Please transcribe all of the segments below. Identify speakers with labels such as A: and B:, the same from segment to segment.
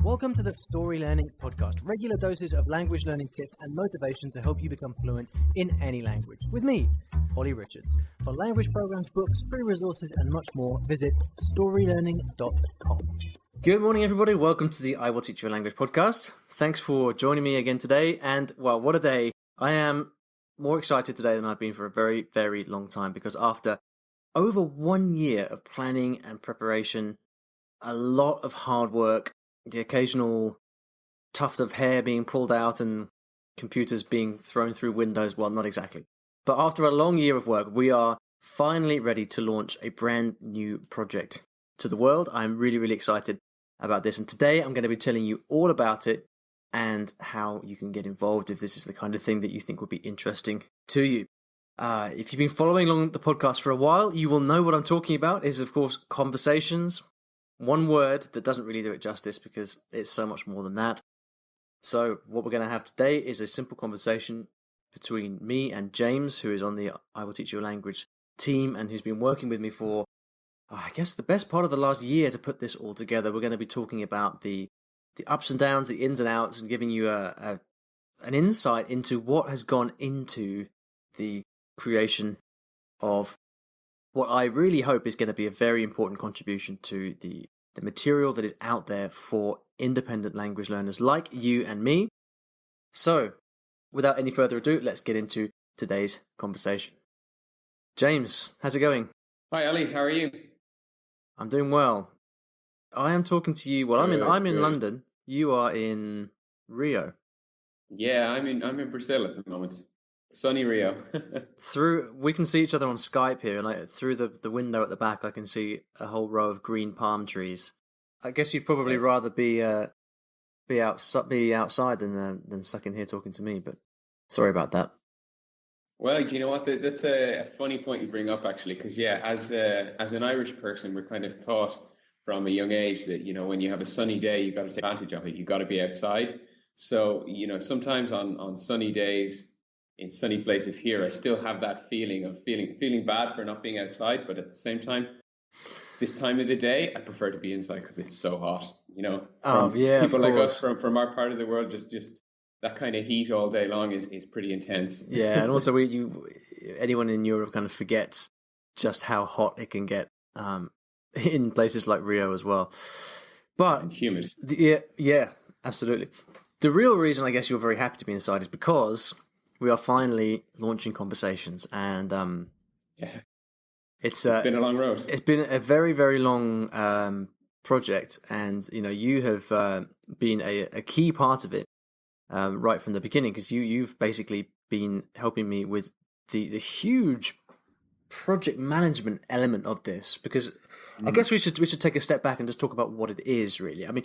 A: Welcome to the Story Learning Podcast, regular doses of language learning tips and motivation to help you become fluent in any language. With me, Olly Richards. For language programs, books, free resources, and much more, visit StoryLearning.com. Good morning, everybody. Welcome to the I Will Teach You a Language podcast. Thanks for joining me again today. And, well, what a day. I am more excited today than I've been for a very, very long time because after over 1 year of planning and preparation, a lot of hard work, the occasional tuft of hair being pulled out and computers being thrown through windows. Well, not exactly. But after a long year of work, we are finally ready to launch a brand new project to the world. I'm really, really excited about this. And today I'm going to be telling you all about it and how you can get involved if this is the kind of thing that you think would be interesting to you. If you've been following along the podcast for a while, you will know what I'm talking about is, of course, conversations. One word that doesn't really do it justice because it's so much more than that. So what we're going to have today is a simple conversation between me and James, who is on the I Will Teach You a Language team and who's been working with me for, I guess, the best part of the last year to put this all together. We're going to be talking about the ups and downs, the ins and outs, and giving you an insight into what has gone into the creation of what I really hope is going to be a very important contribution to the material that is out there for independent language learners like you and me. So, without any further ado, let's get into today's conversation. James, how's it going?
B: Hi, Olly. How are you?
A: I'm doing well. I am talking to you. Well, I'm in London. You are in Rio.
B: Yeah, I'm in Brazil at the moment. Sunny Rio.
A: We can see each other on Skype here, and through the window at the back, I can see a whole row of green palm trees. I guess you'd probably rather be outside than stuck in here talking to me. But sorry about that.
B: Well, you know what? That's a funny point you bring up, actually, because as an Irish person, we're kind of taught from a young age that when you have a sunny day, you got to take advantage of it. You got to be outside. So sometimes on sunny days, in sunny places here, I still have that feeling of feeling bad for not being outside, but at the same time, this time of the day, I prefer to be inside because it's so hot. People like us from our part of the world, just that kind of heat all day long is pretty intense.
A: Yeah, and also anyone in Europe kind of forgets just how hot it can get in places like Rio as well. But
B: and humid.
A: Yeah, absolutely. The real reason I guess you're very happy to be inside is because we are finally launching conversations, and it's
B: been a long road.
A: It's been a very, very long project, and you have been a key part of it right from the beginning, because you've basically been helping me with the huge project management element of this. Because I guess we should take a step back and just talk about what it is really. I mean,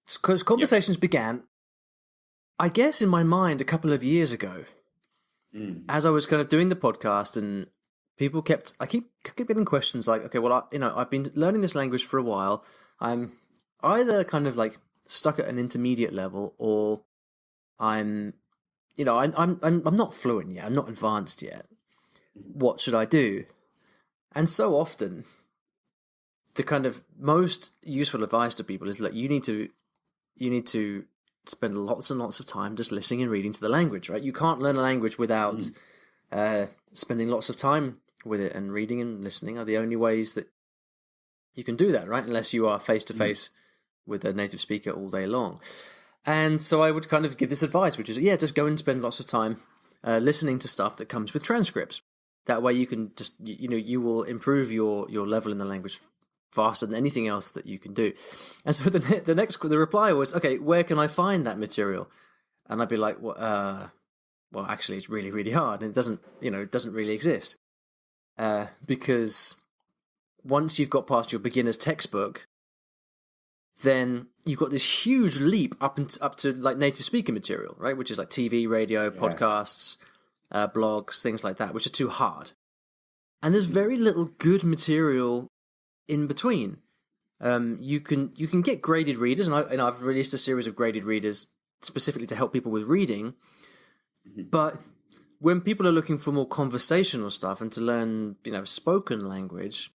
A: because conversations began, I guess, in my mind a couple of years ago, as I was kind of doing the podcast, and I keep getting questions like, okay, well, I've been learning this language for a while. I'm either kind of like stuck at an intermediate level, or I'm not fluent yet. I'm not advanced yet. What should I do? And so often, the kind of most useful advice to people is that you need to spend lots and lots of time just listening and reading to the language, right? You can't learn a language without spending lots of time with it, and reading and listening are the only ways that you can do that, right? Unless you are face-to-face with a native speaker all day long. And so I would kind of give this advice, which is, just go and spend lots of time listening to stuff that comes with transcripts. That way you can just, you will improve your level in the language faster than anything else that you can do. And so the reply was, okay, where can I find that material? And I'd be like, well, actually, it's really, really hard, and it doesn't really exist, because once you've got past your beginner's textbook, then you've got this huge leap up to like native speaker material, right? Which is like TV, radio, podcasts, blogs, things like that, which are too hard. And there's very little good material in between. You can get graded readers, and I've released a series of graded readers specifically to help people with reading. But when people are looking for more conversational stuff and to learn, spoken language,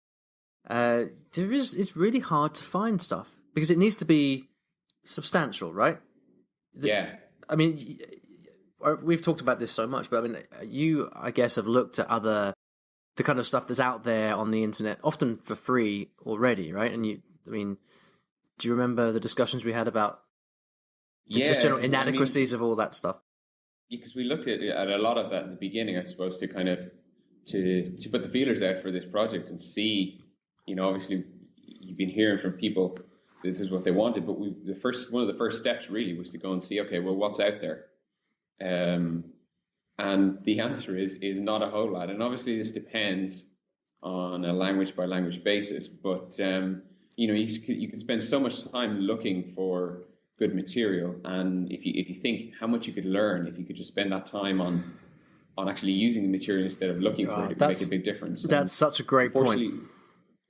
A: it's really hard to find stuff, because it needs to be substantial, right?
B: Yeah.
A: I mean, we've talked about this so much, but I mean, you, I guess, have looked at the kind of stuff that's out there on the internet, often for free already, right? And I mean, do you remember the discussions we had about the just
B: Yeah,
A: general
B: 'cause, I mean,
A: inadequacies of all that stuff?
B: because we looked at a lot of that in the beginning, I suppose, to kind of to put the feelers out for this project and see, obviously you've been hearing from people this is what they wanted, but one of the first steps really was to go and see, okay, well, what's out there? And the answer is not a whole lot. And obviously this depends on a language by language basis, but you could spend so much time looking for good material, and if you think how much you could learn if you could just spend that time on actually using the material instead of looking for it, it could make a big difference.
A: That's such a great point.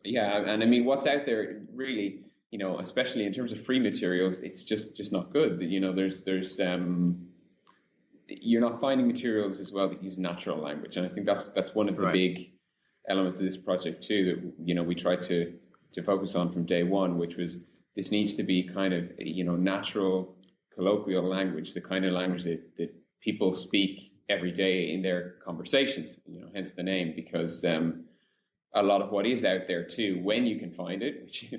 B: Yeah, and I mean, what's out there really, especially in terms of free materials, it's just not good. There's you're not finding materials as well that use natural language, and I think that's one of the big elements of this project too, that we tried to focus on from day one, which was this needs to be kind of natural colloquial language, the kind of language that people speak every day in their conversations, hence the name, because a lot of what is out there too, when you can find it, which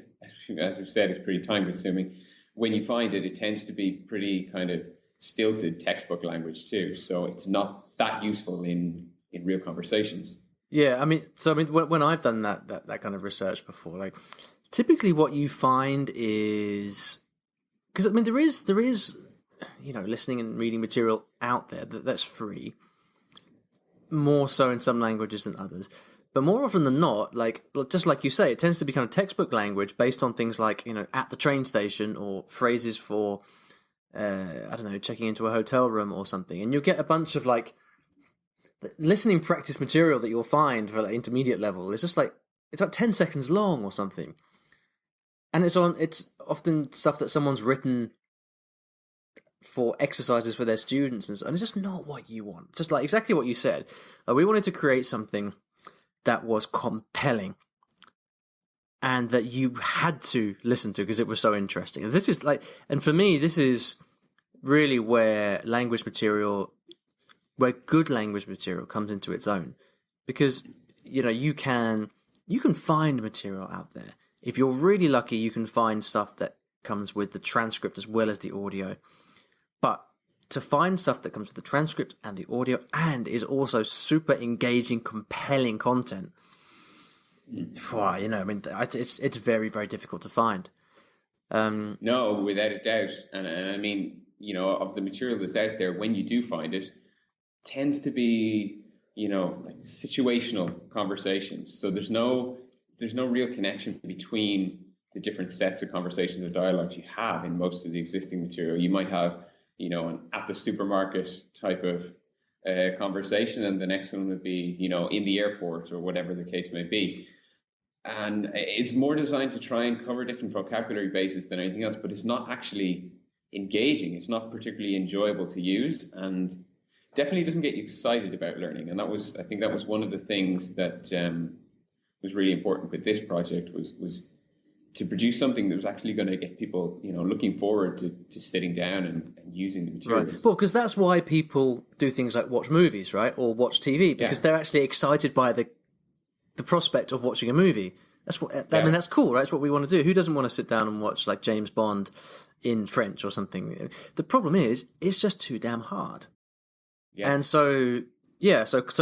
B: as we've said is pretty time consuming, when you find it, it tends to be pretty kind of stilted textbook language too, so it's not that useful in real conversations.
A: Yeah, I mean, when I've done that kind of research before, like typically what you find is, because I mean there is listening and reading material out there that's free, more so in some languages than others. But more often than not, like just like you say, it tends to be kind of textbook language based on things like at the train station, or phrases for I don't know, checking into a hotel room or something, and you'll get a bunch of like listening practice material that you'll find for like intermediate level. It's like 10 seconds long or something, and it's often stuff that someone's written for exercises for their students, and it's just not what you want. Just like exactly what you said, we wanted to create something that was compelling and that you had to listen to because it was so interesting. And this is and for me, this is really where good language material comes into its own, because you can find material out there. If you're really lucky, you can find stuff that comes with the transcript as well as the audio. But to find stuff that comes with the transcript and the audio and is also super engaging, compelling content, it's very, very difficult to find.
B: No, without a doubt. And I mean, of the material that's out there, when you do find it, tends to be, like situational conversations. So there's no real connection between the different sets of conversations or dialogues you have in most of the existing material. You might have, an at the supermarket type of conversation, and the next one would be, in the airport or whatever the case may be. And it's more designed to try and cover different vocabulary bases than anything else, but it's not actually engaging. It's not particularly enjoyable to use, and definitely doesn't get you excited about learning. And I think that was one of the things that was really important with this project was to produce something that was actually going to get people, looking forward to sitting down and using the materials.
A: Right. Well, because that's why people do things like watch movies, right? Or watch TV, because they're actually excited by the prospect of watching a movie. I mean, that's cool, right? That's what we want to do. Who doesn't want to sit down and watch like James Bond in French or something? The problem is, it's just too damn hard. Yeah. And so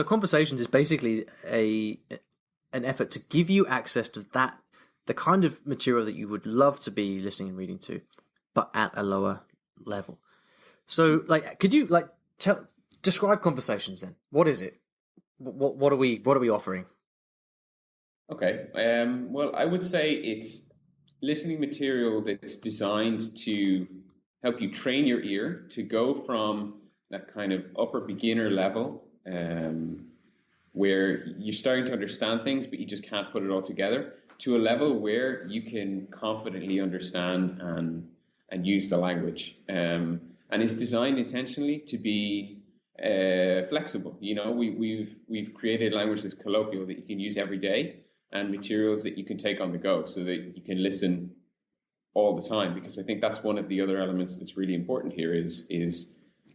A: Conversations is basically an effort to give you access to the kind of material that you would love to be listening and reading to, but at a lower level. So, could you describe Conversations then? What is it? What are we offering?
B: Okay. Well, I would say it's listening material that's designed to help you train your ear to go from that kind of upper beginner level, where you're starting to understand things, but you just can't put it all together, to a level where you can confidently understand and use the language. And it's designed intentionally to be flexible. We've created language that's colloquial that you can use every day, and materials that you can take on the go, so that you can listen all the time, because I think that's one of the other elements that's really important here is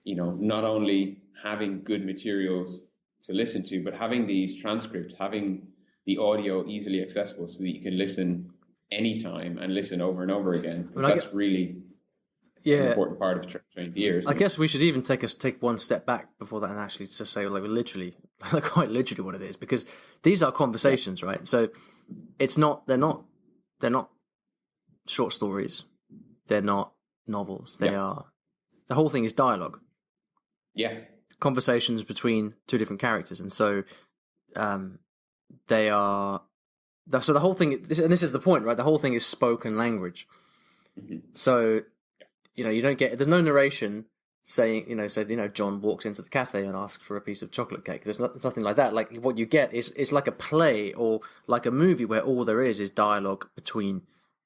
B: not only having good materials to listen to, but having these transcripts, having the audio easily accessible so that you can listen anytime and listen over and over again, because that's really an important part of training the ears.
A: I guess we should even take one step back before that and actually just say like literally, quite literally what it is, because these are conversations, right? So they're not short stories, they're not novels. They are, the whole thing is dialogue.
B: Yeah.
A: Conversations between two different characters, and so they are. So the whole thing, and this is the point, right? The whole thing is spoken language. Mm-hmm. So you don't get. There's no narration saying, John walks into the cafe and asks for a piece of chocolate cake. There's nothing like that. Like what you get is like a play or like a movie where all there is dialogue between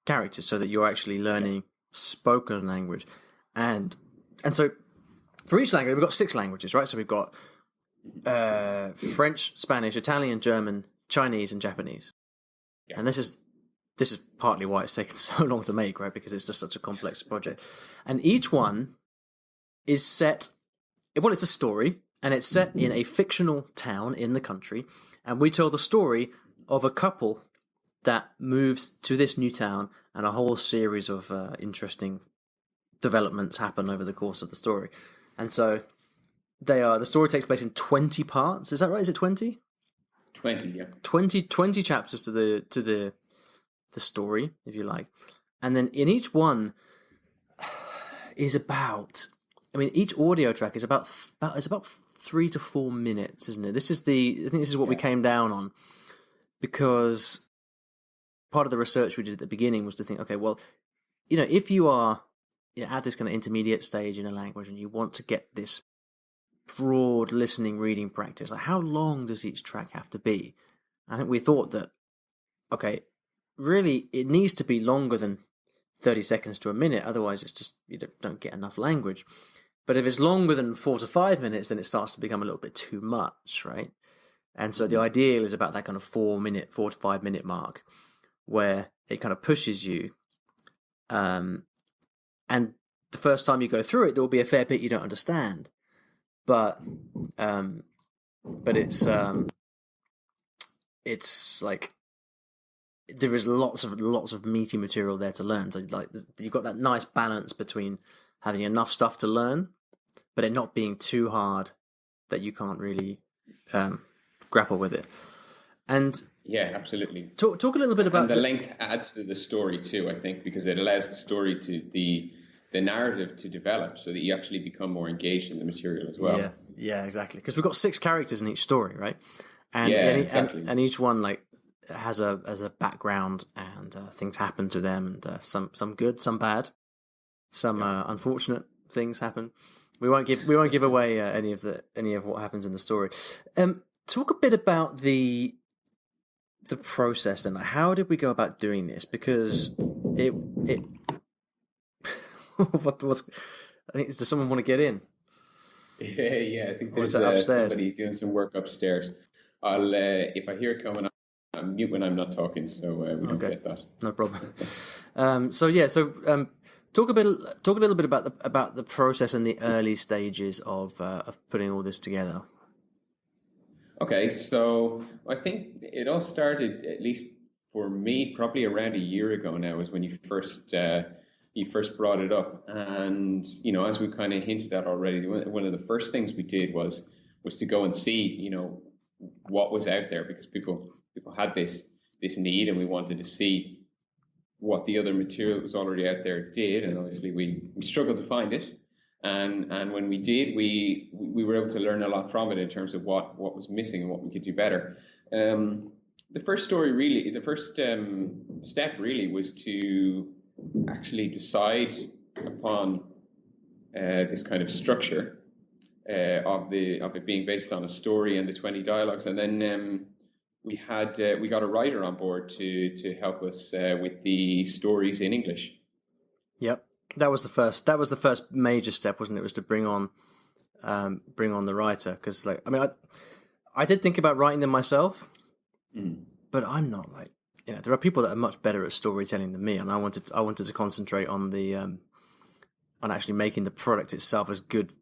A: characters, so that you're actually learning spoken language, and so. For each language, we've got 6 languages, right? So we've got French, Spanish, Italian, German, Chinese, and Japanese. Yeah. And this is partly why it's taken so long to make, right? Because it's just such a complex project. And each one is set. Well, it's a story, and it's set in a fictional town in the country. And we tell the story of a couple that moves to this new town, and a whole series of interesting developments happen over the course of the story. And so the story takes place in 20 parts. Is that right? Is it 20?
B: 20, yeah.
A: 20 chapters to the story, if you like. And then in each one is about, each audio track is about 3 to 4 minutes, isn't it? I think this is what we came down on, because part of the research we did at the beginning was to think, okay, well, if you are at this kind of intermediate stage in a language and you want to get this broad listening reading practice, like how long does each track have to be? I think we thought that, okay, really it needs to be longer than 30 seconds to a minute, otherwise it's just, you don't get enough language. But if it's longer than 4 to 5 minutes, then it starts to become a little bit too much, right? And so the ideal is about that kind of 4 to 5 minute mark, where it kind of pushes you. And the first time you go through it, there will be a fair bit you don't understand, but it's like there is lots of meaty material there to learn. So like you've got that nice balance between having enough stuff to learn, but it not being too hard that you can't really grapple with it. And
B: yeah, absolutely.
A: Talk a little bit about
B: the length adds to the story too, I think, because it allows the story to the narrative to develop, so that you actually become more engaged in the material as well.
A: Yeah, exactly. Because we've got 6 characters in each story, right? And
B: exactly.
A: And each one like has a background, and things happen to them, and some good, some bad, some unfortunate things happen. We won't give away any of what happens in the story. Talk a bit about the process then. How did we go about doing this? Because it what's I think, does someone want to get in?
B: Yeah, I think there's
A: upstairs?
B: Somebody doing some work upstairs. I'll if I hear it coming, I'm mute when I'm not talking, so we don't get that.
A: No problem. Talk a little bit about the process and the early stages of putting all this together.
B: Okay, so I think it all started, at least for me, probably around a year ago now, is when you first brought it up. And as we kind of hinted at already, one of the first things we did was to go and see what was out there, because people had this need, and we wanted to see what the other material that was already out there did. And obviously we struggled to find it. And when we did, we were able to learn a lot from it in terms of what was missing and what we could do better. The first step really was to actually decide upon this kind of structure of it being based on a story and the 20 dialogues, and then we got a writer on board to help us with the stories in English.
A: Yep. That was the first major step, wasn't it? It was to bring on the writer, because I did think about writing them myself, but I'm not there are people that are much better at storytelling than me, and I wanted to concentrate on the on actually making the product itself as good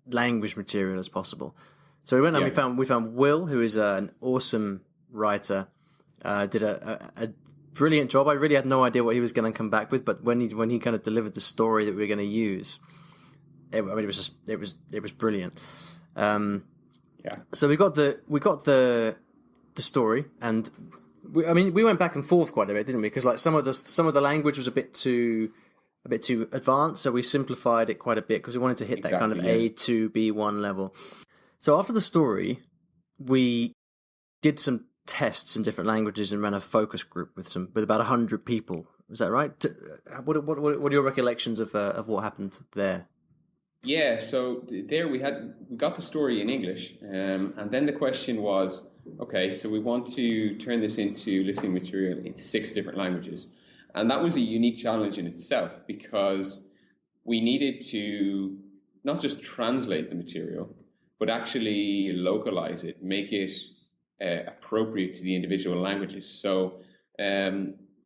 A: language material as possible. So we went and we found Will, who is an awesome writer, did a brilliant job. I really had no idea what he was going to come back with, but when he kind of delivered the story that we were going to use, it was brilliant. So we got the story, and we went back and forth quite a bit, didn't we? Because like some of the language was a bit too advanced, so we simplified it quite a bit because we wanted to hit that kind of A2 B1 level. So after the story, we did some tests in different languages and ran a focus group with about 100 people. Is that right? What are your recollections of what happened there?
B: Yeah, so there we got the story in English, and then the question was, okay, so we want to turn this into listening material in 6 different languages. And that was a unique challenge in itself because we needed to not just translate the material, but actually localize it, make it appropriate to the individual languages. So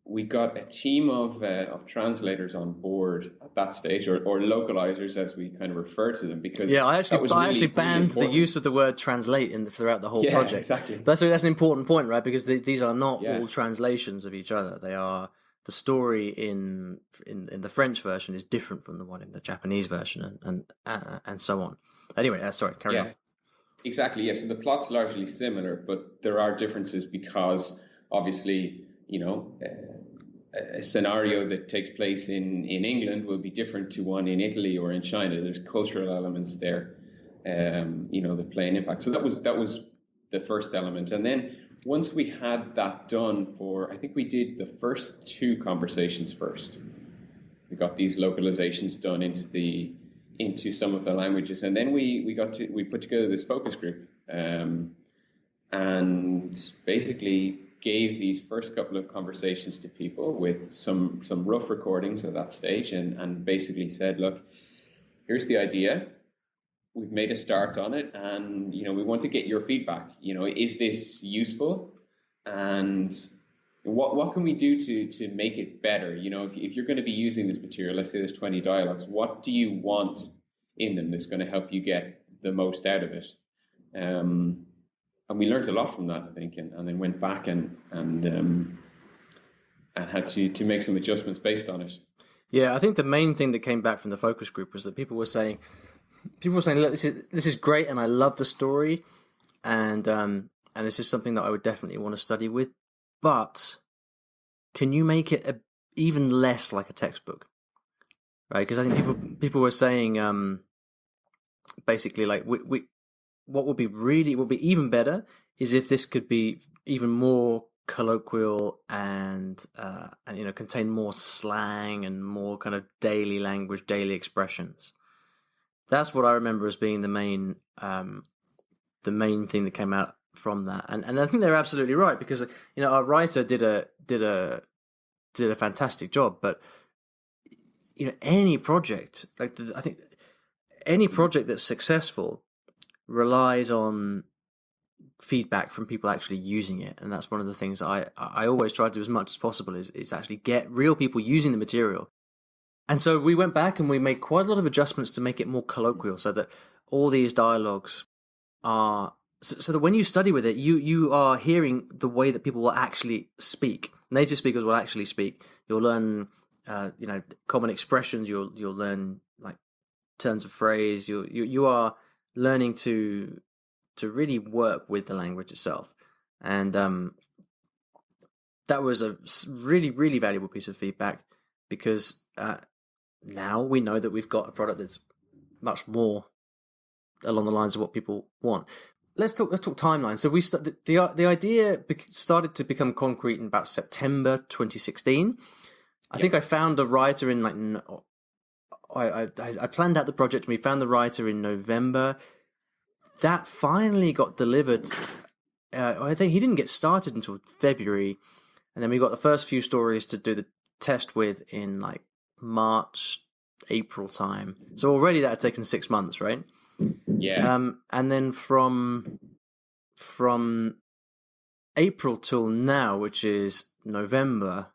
B: we got a team of translators on board at that stage, or localizers as we kind of refer to them, because
A: I actually banned the use of the word translate throughout the whole project.
B: Exactly.
A: That's an important point, right? Because these are not all translations of each other. They are the story in the French version is different from the one in the Japanese version, and so on. Anyway, sorry, carry on.
B: Exactly. Yeah. So the plot's largely similar, but there are differences because obviously, a scenario that takes place in England will be different to one in Italy or in China. There's cultural elements there, that play an impact. So that was the first element. And then once we had that done I think we did the first 2 conversations first. We got these localizations done into some of the languages, and then we put together this focus group, and basically gave these first couple of conversations to people with some rough recordings at that stage, and basically said, look, here's the idea. We've made a start on it, and we want to get your feedback. Is this useful? And what can we do to make it better? If you're going to be using this material, let's say there's 20 dialogues, what do you want in them that's going to help you get the most out of it? And we learned a lot from that, I think, and then went back and had to make some adjustments based on it.
A: Yeah, I think the main thing that came back from the focus group was that people were saying, look, this is great, and I love the story, and this is something that I would definitely want to study with, but can you make it even less like a textbook? Right? Because I think people were saying basically like what would be even better is if this could be even more colloquial and contain more slang and more kind of daily language, daily expressions. That's what I remember as being the main thing that came out from that, and I think they're absolutely right, because our writer did a fantastic job, but any project, I think any project that's successful relies on feedback from people actually using it, and that's one of the things that I always try to do as much as possible is actually get real people using the material. And so we went back and we made quite a lot of adjustments to make it more colloquial, so that all these dialogues are so that when you study with it, you are hearing the way that people will actually speak. Native speakers will actually speak. You'll learn common expressions. You'll learn like turns of phrase. You are learning to really work with the language itself, and that was a really, really valuable piece of feedback, because now we know that we've got a product that's much more along the lines of what people want. Let's talk timeline. So the idea started to become concrete in about September 2016. I think I found the writer in I planned out the project and we found the writer in November. That finally got delivered. I think he didn't get started until February, and then we got the first few stories to do the test with in like March, April time. So already that had taken 6 months, right?
B: Yeah.
A: And then from April till now, which is November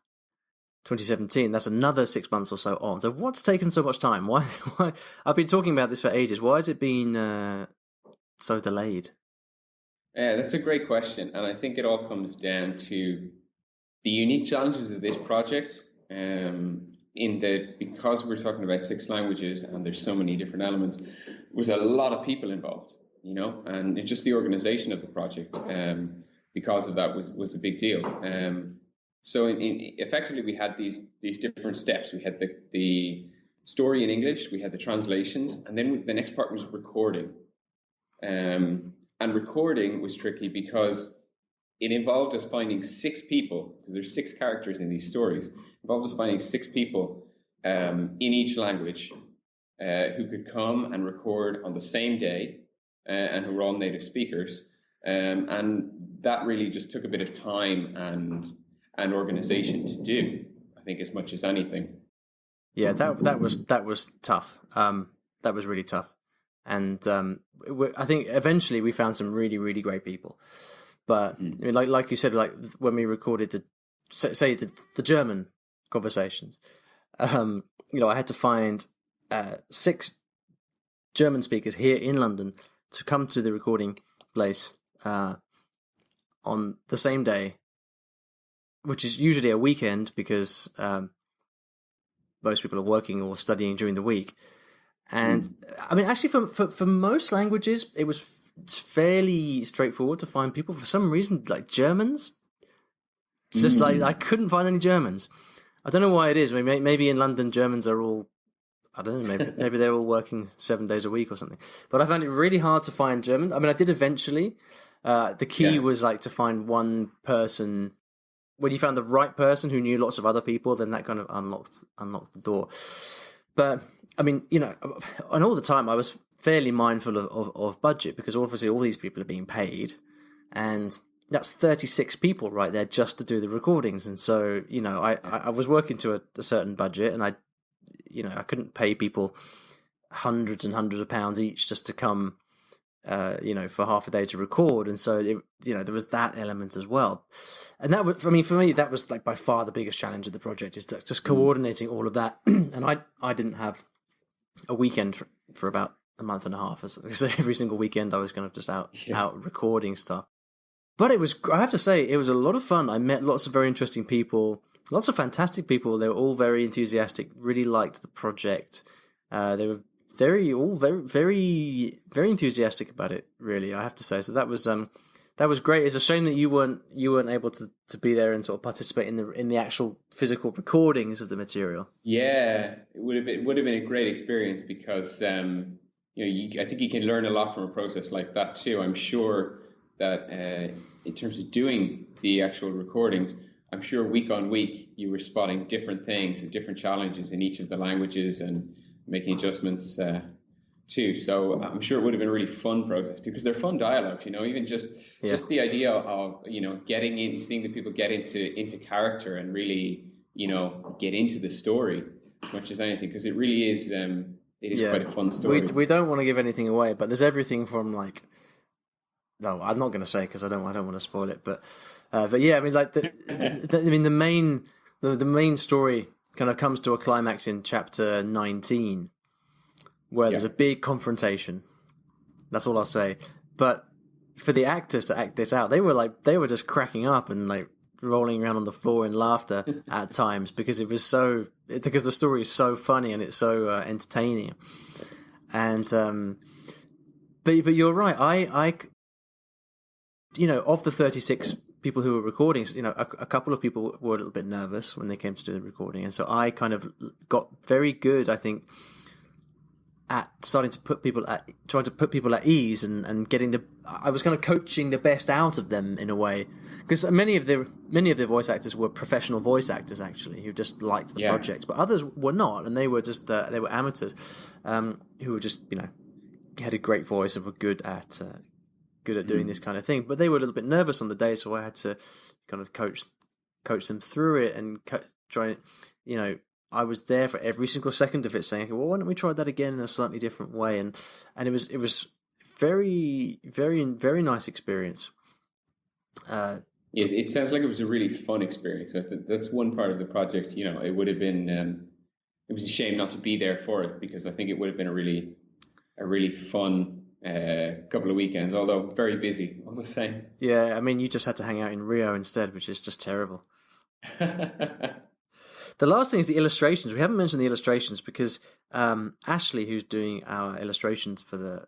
A: 2017, that's another 6 months or so on. So what's taken so much time? Why I've been talking about this for ages. Why has it been so delayed?
B: Yeah, that's a great question. And I think it all comes down to the unique challenges of this project. In that, because we're talking about 6 languages and there's so many different elements, there was a lot of people involved, and just the organization of the project, because of that was a big deal. So effectively, we had these different steps. We had the story in English, we had the translations, and then the next part was recording. And recording was tricky because it involved us finding 6 people, because there's 6 characters in these stories. It involved us finding 6 people in each language who could come and record on the same day, and who were all native speakers. And that really just took a bit of time and organization to do, I think, as much as anything.
A: Yeah, that was tough. That was really tough. And I think eventually we found some really, really great people. But I mean, like you said, like when we recorded the German conversations, I had to find 6 German speakers here in London to come to the recording place on the same day, which is usually a weekend because most people are working or studying during the week. And I mean, actually, for most languages, it was fairly straightforward to find people. For some reason, like Germans, it's just like I couldn't find any Germans. I don't know why it is. I mean, maybe in London, Germans are all, I don't know, maybe they're all working 7 days a week or something. But I found it really hard to find German. I mean, I did eventually. The key was like to find one person. When you found the right person who knew lots of other people, then that kind of unlocked the door. But I mean, and all the time I was fairly mindful of budget, because obviously all these people are being paid, and that's 36 people right there just to do the recordings. And so, I was working to a certain budget, and I couldn't pay people hundreds and hundreds of pounds each just to come, for half a day to record. And so, there was that element as well. And that was, for me, that was like by far the biggest challenge of the project, is just coordinating all of that. And I didn't have a weekend for about a month and a half. So every single weekend I was kind of just out recording stuff. But I have to say, it was a lot of fun. I met lots of very interesting people, lots of fantastic people. They were all very enthusiastic, really liked the project. They were very very enthusiastic about it, really, I have to say. So that was great. It's a shame that you weren't able to be there and sort of participate in the actual physical recordings of the material.
B: Yeah, it would have been a great experience, because I think you can learn a lot from a process like that too. I'm sure that in terms of doing the actual recordings, I'm sure week on week you were spotting different things and different challenges in each of the languages and making adjustments too. So I'm sure it would have been a really fun process too, because they're fun dialogues, even just the idea of, getting in, seeing the people get into character and really, get into the story as much as anything, because it really is, quite a fun story.
A: We don't want to give anything away, but there's everything from like, no, I'm not going to say, because I don't want to spoil it, but yeah, I mean, like the main story kind of comes to a climax in chapter 19, where there's a big confrontation. That's all I'll say. But for the actors to act this out, they were just cracking up and like rolling around on the floor in laughter at times, because because the story is so funny and it's so entertaining. And but you're right. I of the 36 people who were recording, a couple of people were a little bit nervous when they came to do the recording, and so I kind of got very good, I think, at trying to put people at ease and getting I was kind of coaching the best out of them in a way, because many of the voice actors were professional voice actors, actually, who just liked the project, but others were not, and they were just they were amateurs who were just had a great voice and were good at doing this kind of thing, but they were a little bit nervous on the day, so I had to kind of coach them through it and try. I was there for every single second of it, saying, okay, well, why don't we try that again in a slightly different way? And it was very, very, very nice experience.
B: It sounds like it was a really fun experience. That's one part of the project. It would have been. It was a shame not to be there for it because I think it would have been a really fun couple of weekends. Although very busy all the same.
A: Yeah, I mean, you just had to hang out in Rio instead, which is just terrible. The last thing is the illustrations. We haven't mentioned the illustrations because Ashley, who's doing our illustrations for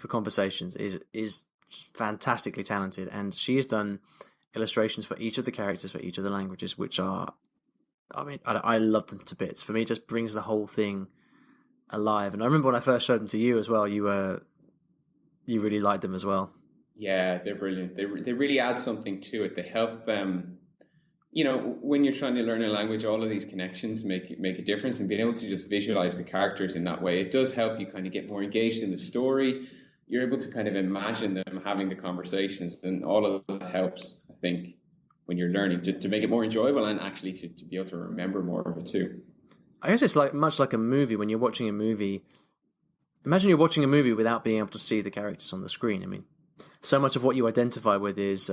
A: Conversations, is fantastically talented, and she has done illustrations for each of the characters for each of the languages, which are, I mean, I love them to bits. For me, it just brings the whole thing alive. And I remember when I first showed them to you as well, you really liked them as well.
B: Yeah, they're brilliant. They really add something to it. They help. When you're trying to learn a language, all of these connections make a difference, and being able to just visualize the characters in that way, it does help you kind of get more engaged in the story. You're able to kind of imagine them having the conversations, and all of that helps, I think, when you're learning, just to make it more enjoyable and actually to be able to remember more of it too.
A: I guess it's much like a movie. When you're watching a movie, imagine you're watching a movie without being able to see the characters on the screen. I mean, so much of what you identify with is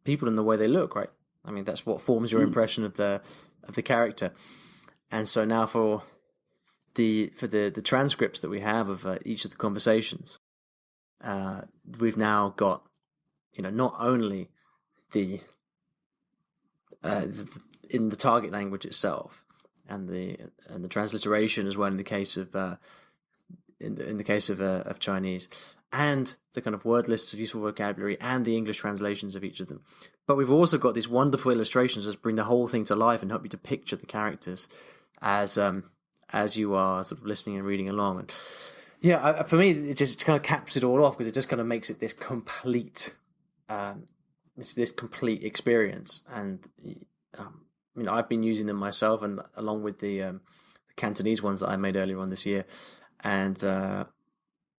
A: people and the way they look, right? I mean, that's what forms your impression of the character. And so now for the transcripts that we have of each of the conversations, we've now got, not only the in the target language itself and the transliteration as well in the case of in the case of Chinese, and the kind of word lists of useful vocabulary and the English translations of each of them. But we've also got these wonderful illustrations that bring the whole thing to life and help you to picture the characters as you are sort of listening and reading along. And yeah, for me, it just kind of caps it all off because it just kind of makes it this complete this complete experience. And I've been using them myself, and along with the Cantonese ones that I made earlier on this year. And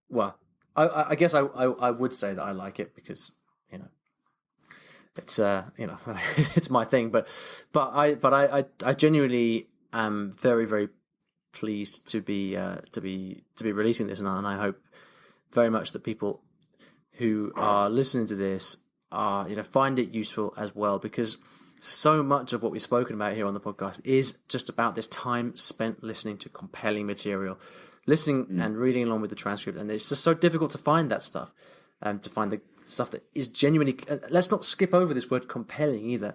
A: well, I guess I would say that I like it because it's it's my thing. But I genuinely am very, very pleased to be releasing this, and I hope very much that people who are listening to this are find it useful as well, because so much of what we've spoken about here on the podcast is just about this time spent listening to compelling material, listening and reading along with the transcript, and it's just so difficult to find that stuff, to find the stuff that is genuinely. Let's not skip over this word compelling either,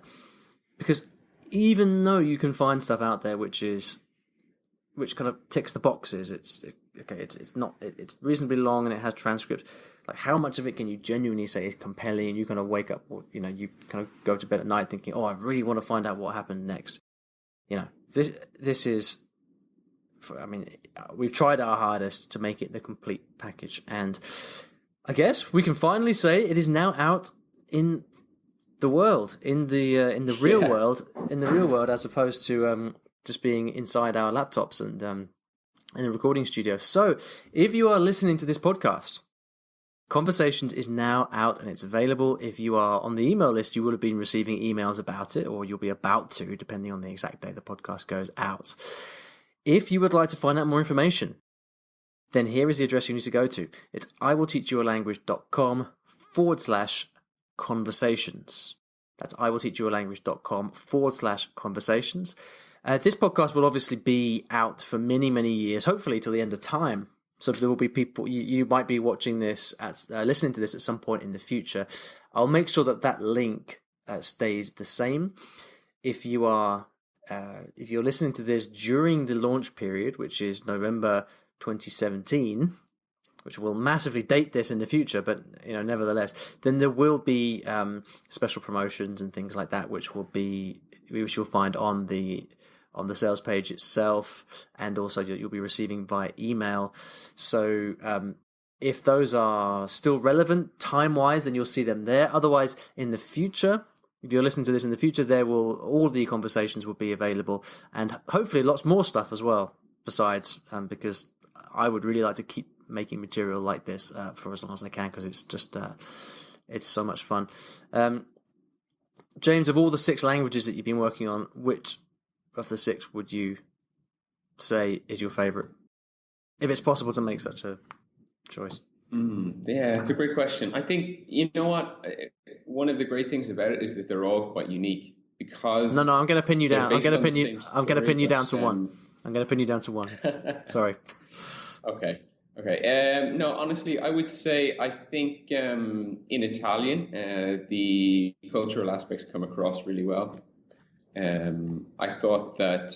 A: because even though you can find stuff out there which kind of ticks the boxes, it's reasonably long and it has transcripts. Like, how much of it can you genuinely say is compelling, and you kind of wake up, or you kind of go to bed at night thinking, oh, I really want to find out what happened next. This is, I mean, we've tried our hardest to make it the complete package, and I guess we can finally say it is now out in the world, in the real world, as opposed to just being inside our laptops and in the recording studio. So, if you are listening to this podcast, Conversations is now out and it's available. If you are on the email list, you will have been receiving emails about it, or you'll be about to, depending on the exact day the podcast goes out. If you would like to find out more information, then here is the address you need to go to. It's iwillteachyoualanguage.com/conversations. That's iwillteachyoualanguage.com/conversations. This podcast will obviously be out for many, many years, hopefully till the end of time. So there will be people, you might be watching this, listening to this at some point in the future. I'll make sure that link stays the same. If you're listening to this during the launch period, which is November 2017, which will massively date this in the future, but nevertheless, then there will be special promotions and things like that, which you'll find on the sales page itself, and also you'll be receiving via email. So if those are still relevant time-wise, then you'll see them there. Otherwise, in the future, if you're listening to this in the future, all the conversations will be available, and hopefully lots more stuff as well besides, because I would really like to keep making material like this for as long as I can, because it's just it's so much fun. James, of all the 6 languages that you've been working on, which of the 6 would you say is your favorite, if it's possible to make such a choice?
B: Yeah, it's a great question. I think, you know what? One of the great things about it is that they're all quite unique
A: No,
B: because
A: no, I'm going to pin you
B: they're
A: down.
B: based on the same
A: I'm going to
B: story,
A: pin you down to
B: but
A: one. I'm going to pin you down to one. Sorry.
B: okay. No, honestly, I would say I think in Italian, the cultural aspects come across really well. I thought that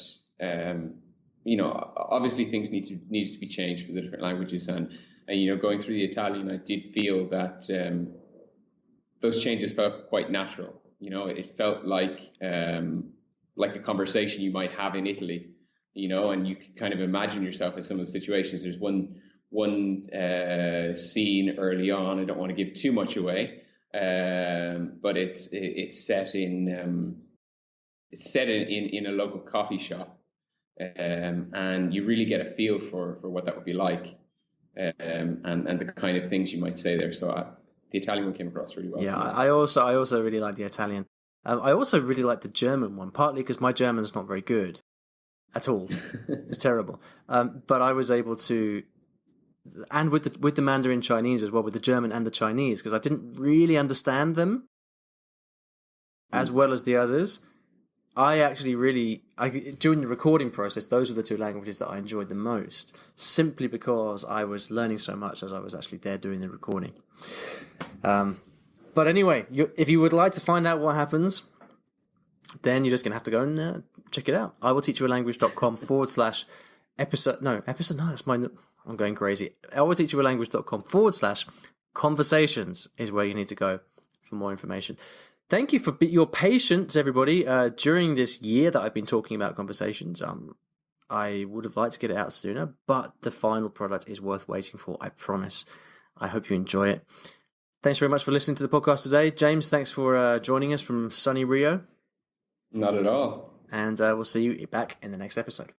B: obviously things needs to be changed for the different languages, and going through the Italian, I did feel that those changes felt quite natural. It felt like a conversation you might have in Italy, and you can kind of imagine yourself in some of the situations. There's one scene early on. I don't want to give too much away, but it's set in a local coffee shop, and you really get a feel for what that would be like, and the kind of things you might say there. So the Italian one came across really well.
A: Yeah, I also really like the Italian. I also really like the German one, partly because my German's not very good at all. It's terrible. But I was able to, and with the Mandarin Chinese as well, with the German and the Chinese, because I didn't really understand them as well as the others. I actually during the recording process, those were the two languages that I enjoyed the most, simply because I was learning so much as I was actually there doing the recording. But anyway, if you would like to find out what happens, then you're just going to have to go and check it out. iwillteachyoualanguage.com/episode. No, that's mine. I'm going crazy. iwillteachyoualanguage.com/conversations is where you need to go for more information. Thank you for your patience, everybody, during this year that I've been talking about conversations. I would have liked to get it out sooner, but the final product is worth waiting for, I promise. I hope you enjoy it. Thanks very much for listening to the podcast today. James, thanks for joining us from sunny Rio.
B: Not at all.
A: And we'll see you back in the next episode.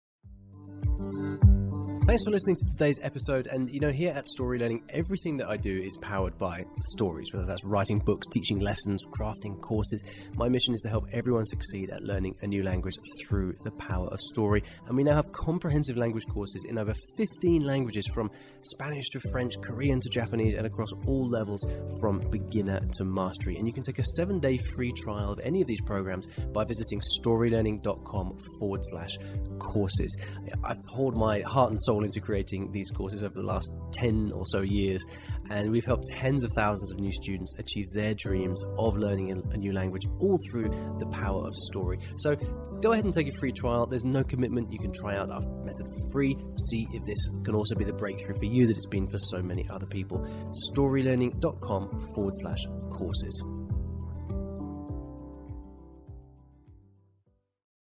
C: Thanks for listening to today's episode. And here at Story Learning, everything that I do is powered by stories, whether that's writing books, teaching lessons, crafting courses. My mission is to help everyone succeed at learning a new language through the power of story. And we now have comprehensive language courses in over 15 languages, from Spanish to French, Korean to Japanese, and across all levels from beginner to mastery. And you can take a 7-day free trial of any of these programs by visiting storylearning.com/courses. I've poured my heart and soul into creating these courses over the last 10 or so years, and we've helped tens of thousands of new students achieve their dreams of learning a new language, all through the power of story. So go ahead and take a free trial. There's no commitment. You can try out our method for free, see if this can also be the breakthrough for you that it's been for so many other people. storylearning.com/courses.